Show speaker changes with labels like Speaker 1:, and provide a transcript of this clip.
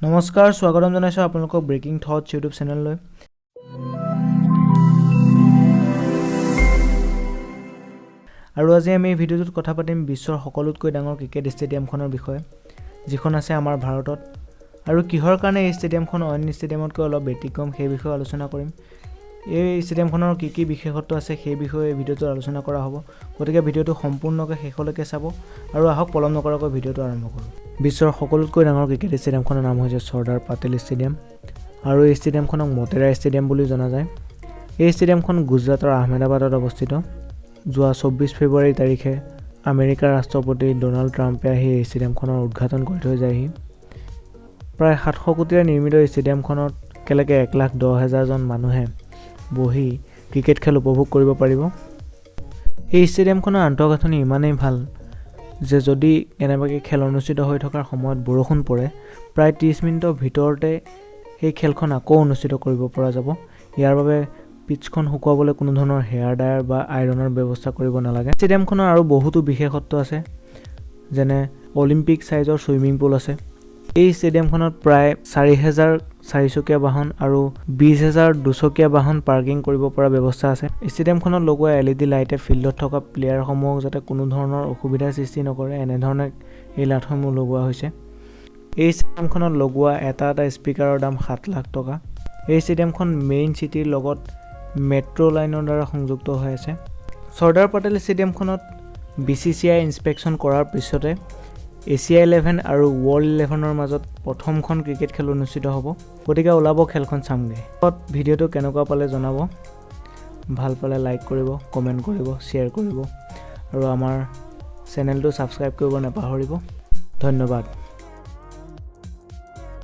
Speaker 1: নমস্কাৰ স্বাগতম জনাইছোঁ আপোনালোকক ব্ৰেকিং থটছ ইউটিউব চেনেললৈ। আৰু আজি আমি এই ভিডিঅ'টোত কথা পাতিম বিশ্বৰ সকলোতকৈ ডাঙৰ ক্ৰিকেট ষ্টেডিয়ামখনৰ বিষয়ে, যিখন আছে আমাৰ ভাৰতত। আৰু কিহৰ কাৰণে এই ষ্টেডিয়ামখন অন্য ষ্টেডিয়ামতকৈ অলপ ব্যতিক্ৰম সেই বিষয়ে আলোচনা কৰিম। এই ষ্টেডিয়ামখনৰ কি বিশেষত্ব আছে সেই বিষয়ে এই ভিডিঅ'টোত আলোচনা কৰা হ'ব। গতিকে ভিডিঅ'টো সম্পূৰ্ণকৈ শেষলৈকে চাব আৰু আহক পলম নকৰাকৈ ভিডিঅ'টো আৰম্ভ কৰোঁ। বিশ্বৰ সকলোতকৈ ডাঙৰ ক্ৰিকেট ষ্টেডিয়ামখনৰ নাম হৈছে চৰ্দাৰ পেটেল ষ্টেডিয়াম, আৰু এই ষ্টেডিয়ামখনক মটেৰা ষ্টেডিয়াম বুলি জনা যায়। এই ষ্টেডিয়ামখন গুজৰাটৰ আহমেদাবাদত অৱস্থিত। যোৱা 24 ফেব্ৰুৱাৰী তাৰিখে আমেৰিকাৰ ৰাষ্ট্ৰপতি ডনাল্ড ট্ৰাম্পে আহি এই ষ্টেডিয়ামখনৰ উদ্ঘাটন কৰি থৈ যায়হি। প্ৰায় 700 কোটিৰে নিৰ্মিত এই ষ্টেডিয়ামখনত একেলগে 1,10,000 জন মানুহে বহি ক্ৰিকেট খেল উপভোগ কৰিব পাৰিব। এই ষ্টেডিয়ামখনৰ আন্তঃগাঁথনি ইমানেই ভাল যে যদি কেনেবাকৈ খেল অনুষ্ঠিত হৈ থকাৰ সময়ত বৰষুণ পৰে, প্ৰায় 30 মিনিটৰ ভিতৰতে সেই খেলখন আকৌ অনুষ্ঠিত কৰিব পৰা যাব। ইয়াৰ বাবে পিটছখন শুকুৱাবলৈ কোনো ধৰণৰ হেয়াৰ ড্ৰায়াৰ বা আইৰণৰ ব্যৱস্থা কৰিব নালাগে। ষ্টেডিয়ামখনৰ আৰু বহুতো বিশেষত্ব আছে, যেনে অলিম্পিক ছাইজৰ ছুইমিং পুল আছে। এই ষ্টেডিয়ামখনত প্ৰায় 4,000 চাৰিচকীয়া বাহন আৰু 20,000 দুচকীয়া বাহন পাৰ্কিং কৰিব পৰা ব্যৱস্থা আছে। ষ্টেডিয়ামখনত লগোৱা LED লাইটে ফিল্ডত থকা প্লেয়াৰসমূহক যাতে কোনো ধৰণৰ অসুবিধাৰ সৃষ্টি নকৰে, এনেধৰণে এই লাইটসমূহ লগোৱা হৈছে। এই ষ্টেডিয়ামখনত লগোৱা এটা স্পীকাৰৰ দাম 7 লাখ টকা। এই ষ্টেডিয়ামখন মেইন চিটিৰ লগত মেট্ৰ' লাইনৰ দ্বাৰা সংযুক্ত হৈ আছে। চৰ্দাৰ পেটেল ষ্টেডিয়ামখনত BCCI ইনস্পেকশ্যন কৰাৰ পিছতে এছিয়া 11 আৰু ৱৰ্ল্ড 11ৰ মাজত প্ৰথমখন ক্ৰিকেট খেল অনুষ্ঠিত হ'ব। গতিকে ওলাব খেলখন চামগৈ। ভিডিঅ'টো কেনেকুৱা পালে জনাব। ভাল পালে লাইক কৰিব, কমেণ্ট কৰিব, শ্বেয়াৰ কৰিব আৰু আমাৰ চেনেলটো ছাবস্ক্ৰাইব কৰিব নাপাহৰিব। ধন্যবাদ।